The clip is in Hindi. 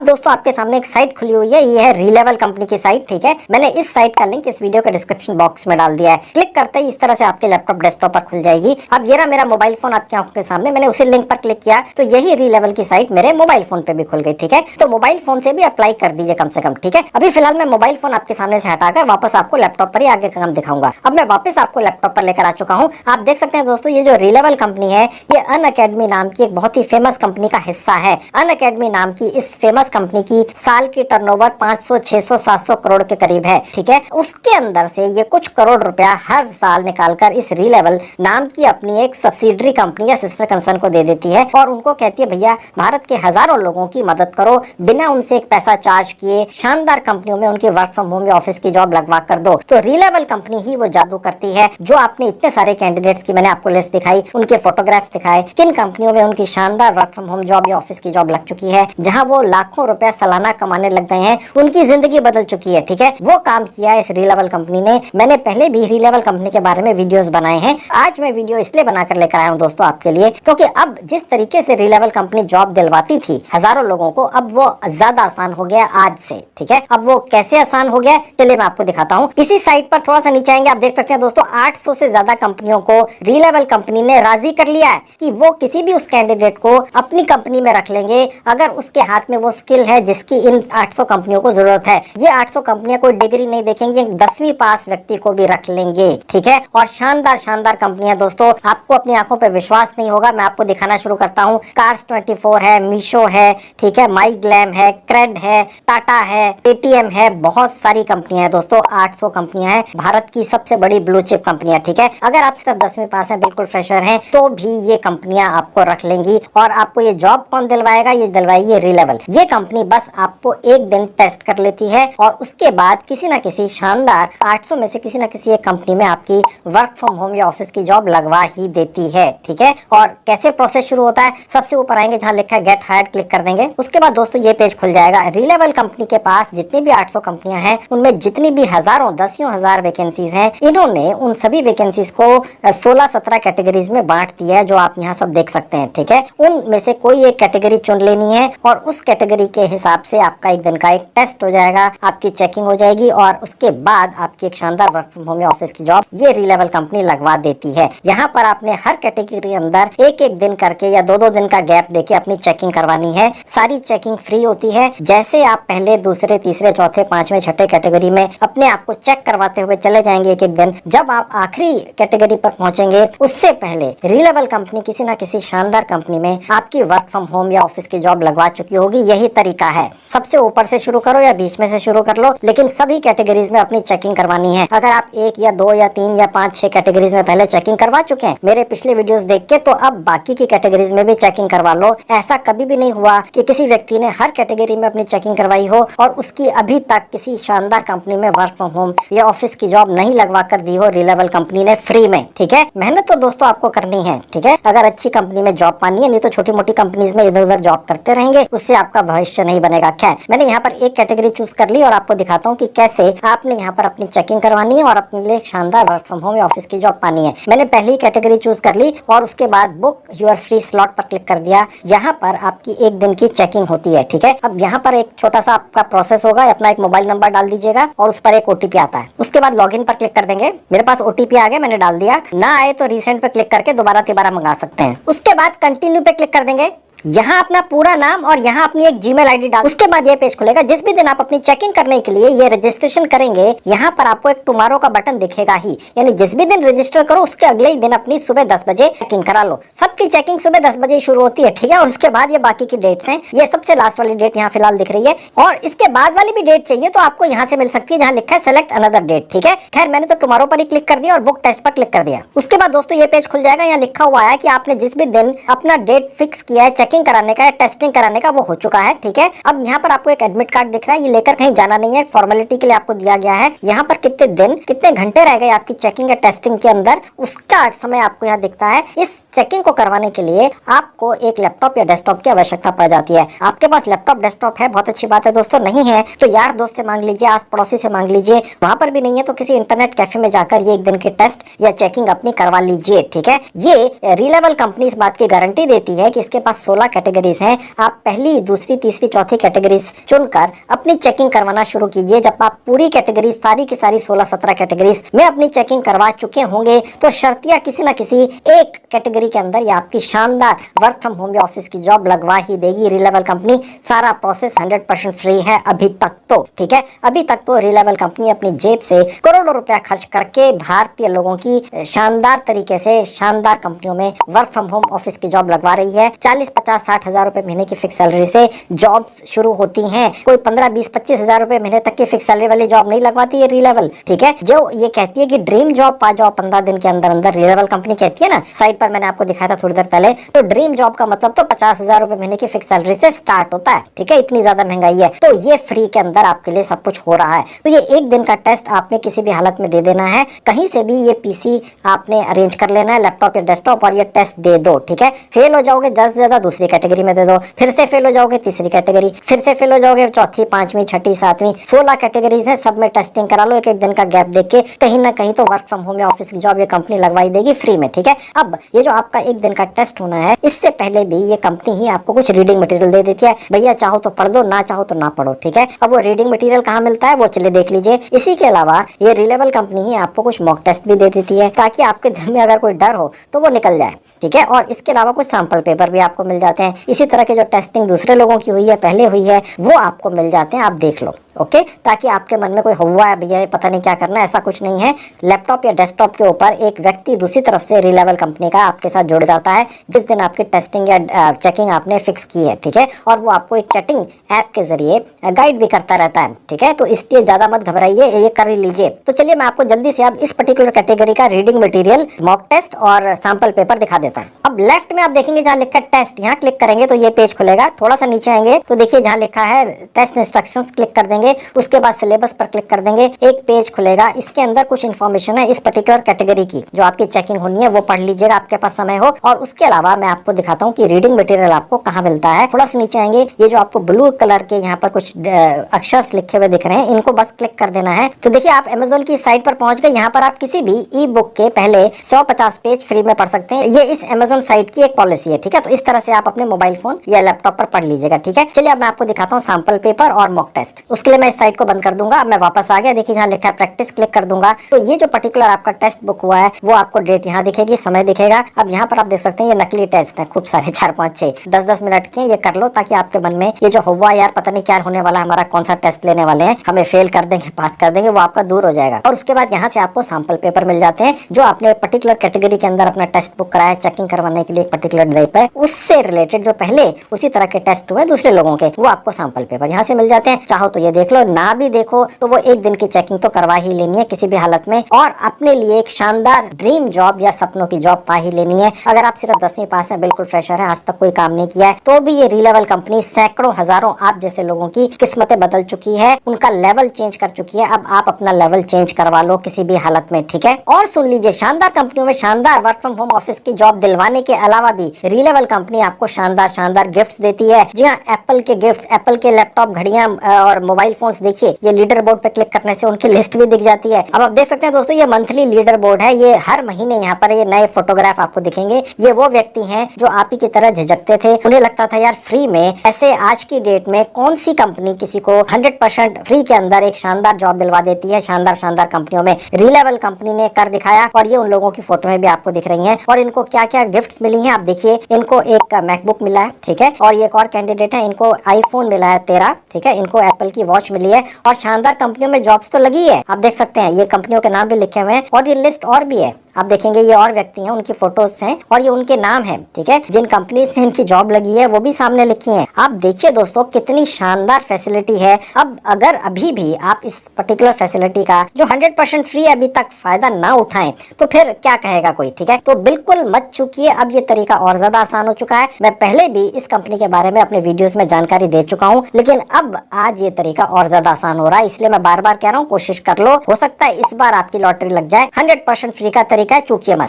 दोस्तों आपके सामने एक साइट खुली हुई है। ये है रीलेवल कंपनी की साइट। ठीक है, मैंने इस साइट का लिंक इस वीडियो के डिस्क्रिप्शन बॉक्स में डाल दिया है। क्लिक करते ही इस तरह से आपके लैपटॉप डेस्कटॉप पर खुल जाएगी। अब ये रहा मेरा मोबाइल फोन आपकी आंखों के सामने। मैंने उसी लिंक पर क्लिक किया तो यही रीलेवल की साइट मेरे मोबाइल फोन पे भी खुल गई। ठीक है, तो मोबाइल फोन से भी अप्लाई कर दीजिए कम से कम। ठीक है, अभी फिलहाल मैं मोबाइल फोन आपके सामने से हटाकर वापस आपको लैपटॉप पर ही आगे का काम दिखाऊंगा। अब मैं वापस आपको लैपटॉप पर लेकर आ चुका हूँ। आप देख सकते हैं दोस्तों, ये जो रीलेवल कंपनी है ये अनअकैडमी नाम की एक बहुत ही फेमस कंपनी का हिस्सा है। अनअकैडमी नाम की इस फेमस कंपनी की साल की टर्नओवर 500, 600, 700 करोड़ के करीब है। ठीक है, उसके अंदर से ये कुछ करोड़ रुपया हर साल निकालकर इस रीलेवल नाम की अपनी एक सब्सिडरी कंपनी या सिस्टर कंसर्न को दे देती है और उनको कहती है भैया भारत के हजारों लोगों की मदद करो, बिना उनसे एक पैसा चार्ज किए शानदार कंपनियों में उनकी वर्क फ्रॉम होम या ऑफिस की जॉब लगवा कर दो। तो रीलेवल कंपनी ही वो जादू करती है जो आपने इतने सारे कैंडिडेट्स की मैंने आपको लिस्ट दिखाई, उनके फोटोग्राफ्स दिखाए, किन कंपनियों में उनकी शानदार वर्क फ्रॉम होम जॉब या ऑफिस की जॉब लग चुकी है, जहां वो लाखों रुपए सालाना कमाने लग गए हैं, उनकी जिंदगी बदल चुकी है। ठीक है, वो काम किया है इस रीलेवल कंपनी ने। मैंने पहले भी रीलेवल कंपनी के बारे में वीडियोस बनाए हैं। आज मैं वीडियो इसलिए बनाकर लेकर आया हूं दोस्तों आपके लिए, क्योंकि अब जिस तरीके से रीलेवल कंपनी जॉब दिलवाती थी हजारों लोगों को, अब वो ज्यादा आसान हो गया आज से। ठीक है, अब वो कैसे आसान हो गया चलिए मैं आपको दिखाता हूँ। इसी साइट पर थोड़ा सा नीचे आएंगे, आप देख सकते हैं दोस्तों 800 से ज्यादा कंपनियों को रीलेवल कंपनी ने राजी कर लिया है कि वो किसी भी उस कैंडिडेट को अपनी कंपनी में रख लेंगे अगर उसके हाथ में वो स्किल है जिसकी इन 800 कंपनियों को जरूरत है। ये 800 कंपनियां कोई डिग्री नहीं देखेंगे, 10वीं पास व्यक्ति को भी रख लेंगे। ठीक है, और शानदार शानदार कंपनियां दोस्तों, आपको अपनी आंखों पर विश्वास नहीं होगा, मैं आपको दिखाना शुरू करता हूँ। कार्स 24 है, मीशो है, ठीक है, माई ग्लैम है, क्रेड है, टाटा है, पेटीएम है, बहुत सारी कंपनियां हैं दोस्तों। 800 कंपनियां हैं, भारत की सबसे बड़ी ब्लू चिप कंपनियां। ठीक है, अगर आप सिर्फ 10वीं पास हैं, बिल्कुल फ्रेशर हैं, तो भी ये कंपनियां आपको रख लेंगी। और आपको ये जॉब कौन दिलवाएगा? ये दिलवाएगी रीलेवल। ये कंपनी बस आपको एक दिन टेस्ट कर लेती है और उसके बाद किसी ना किसी शानदार 800 में से किसी ना किसी एक कंपनी में आपकी वर्क फ्रॉम होम या ऑफिस की जॉब लगवा ही देती है। ठीक है, और कैसे प्रोसेस शुरू होता है? सबसे ऊपर आएंगे जहां लिखा है गेट हायर्ड, क्लिक कर देंगे। उसके बाद दोस्तों ये पेज खुल जाएगा। रीलेवल कंपनी के पास जितनी भी 800 कंपनियां हैं उनमें जितनी भी हजारों दसियों हजार वैकेंसीज हैं, इन्होंने उन सभी वैकेंसीज को 16-17 कैटेगरीज में बांट दिया है, जो आप यहाँ सब देख सकते हैं। ठीक है, उनमें से कोई एक कैटेगरी चुन लेनी है और उस कैटेगरी के हिसाब से आपका एक दिन का एक टेस्ट हो जाएगा, आपकी चेकिंग हो जाएगी और उसके बाद आपकी एक शानदार वर्क फ्रॉम होम या ऑफिस की जॉब ये रीलेवल कंपनी लगवा देती है। यहाँ पर आपने हर कैटेगरी अंदर एक एक दिन करके या 2-2 दिन का गैप देके अपनी चेकिंग करवानी है। सारी चेकिंग फ्री होती है। जैसे आप पहले, दूसरे, तीसरे, चौथे, पांचवें, छठे कैटेगरी में अपने आप को चेक करवाते हुए चले जाएंगे एक एक दिन, जब आप आखिरी कैटेगरी पर पहुंचेंगे उससे पहले रीलेवल कंपनी किसी ना किसी शानदार कंपनी में आपकी वर्क फ्रॉम होम या ऑफिस की जॉब लगवा चुकी होगी। यही तरीका है, सबसे ऊपर से शुरू करो या बीच में से शुरू कर लो, लेकिन सभी कैटेगरीज में अपनी चेकिंग करवानी है। अगर आप 1 या 2 या 3 या 5-6 कैटेगरीज में पहले चेकिंग करवा चुके हैं मेरे पिछले वीडियोस देख के, तो अब बाकी की कैटेगरीज में भी चेकिंग करवा लो। ऐसा कभी भी नहीं हुआ कि किसी व्यक्ति ने हर कैटेगरी में अपनी चेकिंग करवाई हो और उसकी अभी तक किसी शानदार कंपनी में वर्क फ्रॉम होम या ऑफिस की जॉब नहीं लगवा कर दी हो रीलेवल कंपनी ने फ्री में। ठीक है, मेहनत तो दोस्तों आपको करनी है। ठीक है, अगर अच्छी कंपनी में जॉब पानी है, नहीं तो छोटी मोटी कंपनीज में इधर उधर जॉब करते रहेंगे, उससे आपका भविष्य नहीं बनेगा। खैर, मैंने यहाँ पर एक कैटेगरी चूज कर ली और आपको दिखाता हूँ कि कैसे आपने यहाँ पर अपनी चेकिंग करवानी है और अपने लिए शानदार वर्क फ्रॉम होम या ऑफिस की जॉब पानी है। मैंने पहली कैटेगरी चूज कर ली और उसके बाद बुक योर फ्री स्लॉट पर क्लिक कर दिया। यहाँ पर आपकी एक दिन की चेकिंग होती है। ठीक है, अब यहाँ पर एक छोटा सा आपका प्रोसेस होगा, अपना एक मोबाइल नंबर डाल दीजिएगा और उस पर एक ओटीपी आता है। उसके बाद लॉगिन पर क्लिक कर देंगे। मेरे पास ओटीपी आ गया, मैंने डाल दिया। ना आए तो रिसेंट पे क्लिक करके दोबारा मंगा सकते हैं। उसके बाद कंटिन्यू पे क्लिक कर देंगे। यहाँ अपना पूरा नाम और यहाँ अपनी एक जीमेल आईडी डाल। उसके बाद ये पेज खुलेगा। जिस भी दिन आप अपनी चेकिंग करने के लिए ये रजिस्ट्रेशन करेंगे, यहाँ पर आपको एक टुमारो का बटन दिखेगा ही, यानी जिस भी दिन रजिस्टर करो उसके अगले ही दिन अपनी सुबह 10 बजे चेकिंग करा लो। सबकी चेकिंग सुबह 10 बजे शुरू होती है। ठीक है, और उसके बाद ये बाकी की डेट्स हैं। ये सबसे लास्ट वाली डेट यहाँ फिलहाल दिख रही है और इसके बाद वाली भी डेट चाहिए तो आपको यहाँ से मिल सकती है, जहाँ लिखा है सेलेक्ट अनदर डेट। ठीक है, खैर मैंने तो टुमारो पर ही क्लिक कर दिया और बुक टेस्ट पर क्लिक कर दिया। उसके बाद दोस्तों ये पेज खुल जाएगा। यहाँ लिखा हुआ है कि आपने जिस भी दिन अपना डेट फिक्स किया है चेकिंग कराने का, टेस्टिंग कराने का, वो हो चुका है। ठीक है, अब यहाँ पर आपको एक एडमिट कार्ड दिख रहा है, ये लेकर कहीं जाना नहीं है, फॉर्मेलिटी के लिए आपको दिया गया है। यहाँ पर कितने दिन कितने घंटे रह गए आपकी चेकिंग या टेस्टिंग के अंदर, उसका समय आपको यहाँ दिखता है। इस चेकिंग को करवाने के लिए आपको एक लैपटॉप या डेस्कटॉप की आवश्यकता पड़ जाती है। आपके पास लैपटॉप डेस्कटॉप है, बहुत अच्छी बात है दोस्तों। नहीं है तो यार दोस्त से मांग लीजिए, आस पड़ोसी से मांग लीजिए। वहां पर भी नहीं है तो किसी इंटरनेट कैफे में जाकर ये एक दिन के टेस्ट या चेकिंग अपनी करवा लीजिए, ठीक है। ये रीलेवल कंपनी इस बात की गारंटी देती है कि इसके पास 16 कैटेगरीज हैं। आप पहली, दूसरी, तीसरी, चौथी कैटेगरीज चुनकर अपनी चेकिंग करवाना शुरू कीजिए। जब आप पूरी कैटेगरीज, सारी की सारी 16-17 कैटेगरीज में अपनी चेकिंग करवा चुके होंगे तो शर्तिया किसी न किसी एक कैटेगरी के अंदर या आपकी शानदार वर्क फ्रॉम होम या ऑफिस की जॉब लगवा ही देगी रीलेवल कंपनी। सारा प्रोसेस 100% फ्री है अभी तक तो, ठीक है। अभी तक तो रीलेवल कंपनी अपनी जेब से करोड़ों रुपया खर्च करके भारतीय लोगों की शानदार तरीके से शानदार कंपनियों में वर्क फ्रॉम होम ऑफिस की जॉब लगवा रही है। 40, 50, 60 हजार रुपए महीने की फिक्स सैलरी से जॉब्स शुरू होती हैं। कोई 15, 20, 25 हजार रुपए महीने तक की फिक्स सैलरी वाली जॉब नहीं लगवाती है रीलेवल, ठीक है। जो ये कहती है कि ड्रीम जॉब पा जाओ 15 दिन के अंदर अंदर, रीलेवल कंपनी कहती है ना, साइट पर मैंने आपको दिखाया था थोड़ी देर पहले। तो ड्रीम जॉब का मतलब तो 50 हजार रुपए महीने की फिक्स सैलरी से स्टार्ट होता है, ठीक है। इतनी ज्यादा महंगाई है तो ये फ्री के अंदर आपके लिए सब कुछ हो रहा है। तो ये एक दिन का टेस्ट आपने किसी भी हालत में दे देना है, कहीं से भी ये पीसी आपने अरेंज कर लेना है, लैपटॉप या डेस्कटॉप, और ये टेस्ट दे दो, ठीक है। फेल हो जाओगे ज्यादा से ज्यादा दूसरी कैटेगरी में दे दो, फिर से फेल हो जाओगे तीसरी कैटेगरी, फिर से फेल हो जाओगे चौथी, पांचवी, छठी, सातवीं, 16 कैटेगरीज है, सब में टेस्टिंग करा लो। एक एक दिन का गैप देख के कहीं ना कहीं तो वर्क फ्रॉम होम या ऑफिस की जॉब ये कंपनी लगवाई देगी फ्री में, ठीक है। अब ये जो आपका एक दिन का टेस्ट होना है, इससे पहले भी ये कंपनी ही आपको कुछ रीडिंग मटेरियल दे देती है। भैया चाहो तो पढ़ दो, ना चाहो तो ना पढ़ो, ठीक है। अब वो रीडिंग मटेरियल कहाँ मिलता है वो चलिए देख लीजिए। इसी के अलावा ये रीलेवल कंपनी ही आपको कुछ मॉक टेस्ट भी दे देती है ताकि आपके दिल में अगर कोई डर हो तो वो निकल जाए, ठीक है। और इसके अलावा कुछ सैंपल पेपर भी आपको मिल जाते हैं। इसी तरह के जो टेस्टिंग दूसरे लोगों की हुई है, पहले हुई है, वो आपको मिल जाते हैं, आप देख लो, ओके। ताकि आपके मन में कोई हुआ है भैया ये पता नहीं क्या करना है, ऐसा कुछ नहीं है। लैपटॉप या डेस्कटॉप के ऊपर एक व्यक्ति दूसरी तरफ से रीलेवल कंपनी का आपके साथ जुड़ जाता है जिस दिन आपकी टेस्टिंग या चेकिंग आपने फिक्स की है, ठीक है। और वो आपको एक चैटिंग ऐप के जरिए गाइड भी करता रहता है, ठीक है। तो इसलिए ज्यादा मत घबराइए, ये कर ही लीजिए। तो चलिए मैं आपको जल्दी से अब इस पर्टिकुलर कैटेगरी का रीडिंग मटेरियल, मॉक टेस्ट और सैंपल पेपर दिखा देता हूँ। अब लेफ्ट में आप देखेंगे जहाँ लिखा है टेस्ट, यहाँ क्लिक करेंगे तो ये पेज खुलेगा। थोड़ा सा नीचे आएंगे तो देखिए जहाँ लिखा है टेस्ट इंस्ट्रक्शंस, क्लिक कर देंगे। उसके बाद सिलेबस पर क्लिक कर देंगे, एक पेज खुलेगा। इसके अंदर कुछ इन्फॉर्मेशन है इस पर्टिकुलर कैटेगरी की, जो आपकी चेकिंग होनी है वो पढ़ लीजिएगा आपके पास समय हो। और उसके अलावा मैं आपको दिखाता हूँ कि रीडिंग मटेरियल आपको कहाँ मिलता है। थोड़ा सा नीचे आएंगे, ये जो आपको ब्लू कलर के यहाँ पर कुछ अक्षर लिखे हुए दिख रहे हैं, इनको बस क्लिक कर देना है। तो देखिए आप अमेज़न की साइट पर पहुंच गए। यहाँ पर आप किसी भी ई बुक के पहले 150 पेज फ्री में पढ़ सकते हैं। ये इस अमेज़न साइट की एक पॉलिसी है, ठीक है। तो इस तरह से आप अपने मोबाइल फोन या लैपटॉप पर पढ़ लीजिएगा, ठीक है। चलिए अब मैं आपको दिखाता हूँ सैंपल पेपर और मॉक टेस्ट। उसके लिए मैं इस साइट को बंद कर दूंगा। अब मैं वापस आ गया, देखिए जहाँ लिखा है प्रैक्टिस, क्लिक कर दूंगा। तो ये जो पर्टिकुलर आपका टेस्ट बुक हुआ है वो आपको डेट यहाँ दिखेगी, समय दिखेगा। अब यहाँ पर आप देख सकते हैं ये नकली टेस्ट है, खूब सारे 4, 5, 6, 10-10 मिनट के। ये कर लो ताकि आपके मन में ये जो हुआ यार पता नहीं क्या होने वाला, हमारा कौन सा टेस्ट लेने वाले हैं, हमें फेल कर देंगे, पास कर देंगे, वो आपका दूर हो जाएगा। और उसके बाद यहाँ से आपको सैंपल पेपर मिल जाते हैं जो आपने पर्टिकुलर कैटेगरी के अंदर अपना टेस्ट बुक कराया चेकिंग करवाने के लिए एक पर्टिकुलर डे पे, उससे रिलेटेड जो पहले उसी तरह के टेस्ट हुए दूसरे लोगों के, वो आपको सैंपल पेपर यहाँ से मिल जाते हैं। चाहो तो ये देख लो, ना भी देखो तो वो एक दिन की चेकिंग तो करवा ही लेनी है किसी भी हालत में, और अपने लिए एक शानदार ड्रीम जॉब या सपनों की जॉब पा ही लेनी है। अगर आप सिर्फ 10वीं पास है, बिल्कुल फ्रेशर है, आज तक कोई काम नहीं किया है, तो भी ये रीलेवल कंपनी सैकड़ों हजारों आप जैसे लोगों की किस्मतें बदल चुकी है, उनका लेवल चेंज कर चुकी है। अब आप अपना लेवल चेंज करवा लो किसी भी हालत में, ठीक है। और सुन लीजिए, शानदार कंपनियों में शानदार वर्क फ्रॉम होम ऑफिस की जॉब दिलवाने के अलावा भी रीलेवल कंपनी आपको शानदार शानदार गिफ्ट्स देती है। जी हाँ, एप्पल के गिफ्ट्स, एप्पल के लैपटॉप, घड़ियां और मोबाइल फोन्स। देखिए ये लीडर बोर्ड पे क्लिक करने से उनकी लिस्ट भी दिख जाती है। अब आप देख सकते हैं दोस्तों, ये मंथली लीडर बोर्ड है। ये हर महीने यहाँ पर ये नए फोटोग्राफ आपको दिखेंगे। ये वो व्यक्ति हैं जो आप ही की तरह झिझकते थे, उन्हें लगता था यार फ्री में, ऐसे आज की डेट में कौन सी कंपनी किसी को 100% फ्री के अंदर एक शानदार जॉब दिलवा देती है। शानदार शानदार कंपनियों में रीलेवल कंपनी ने कर दिखाया, और ये उन लोगों की फोटो में भी आपको दिख रही हैं। और इनको क्या क्या गिफ्ट्स मिली हैं आप देखिए। इनको एक मैकबुक मिला है, ठीक है। और ये एक और कैंडिडेट है, इनको आईफोन मिला है 13, ठीक है। इनको एप्पल की वॉच मिली है, और शानदार कंपनियों में जॉब्स तो लगी है। आप देख सकते हैं ये कंपनियों के नाम भी लिखे हुए हैं, और ये लिस्ट और भी है। आप देखेंगे ये और व्यक्ति हैं, उनकी फोटोज हैं और ये उनके नाम हैं, ठीक है। जिन कंपनीज में इनकी जॉब लगी है वो भी सामने लिखी है। आप देखिए दोस्तों कितनी शानदार फैसिलिटी है। अब अगर अभी भी आप इस पर्टिकुलर फैसिलिटी का जो 100% फ्री अभी तक फायदा ना उठाएं तो फिर क्या कहेगा कोई, ठीक है। तो बिल्कुल मत चूकिए, अब ये तरीका और ज्यादा आसान हो चुका है। मैं पहले भी इस कंपनी के बारे में अपने वीडियोस में जानकारी दे चुका हूँ, लेकिन अब आज ये तरीका और ज्यादा आसान हो रहा है, इसलिए मैं बार बार कह रहा हूँ कोशिश कर लो, हो सकता है इस बार आपकी लॉटरी लग जाए। 100% फ्री का तरीका है, चूकिए मत।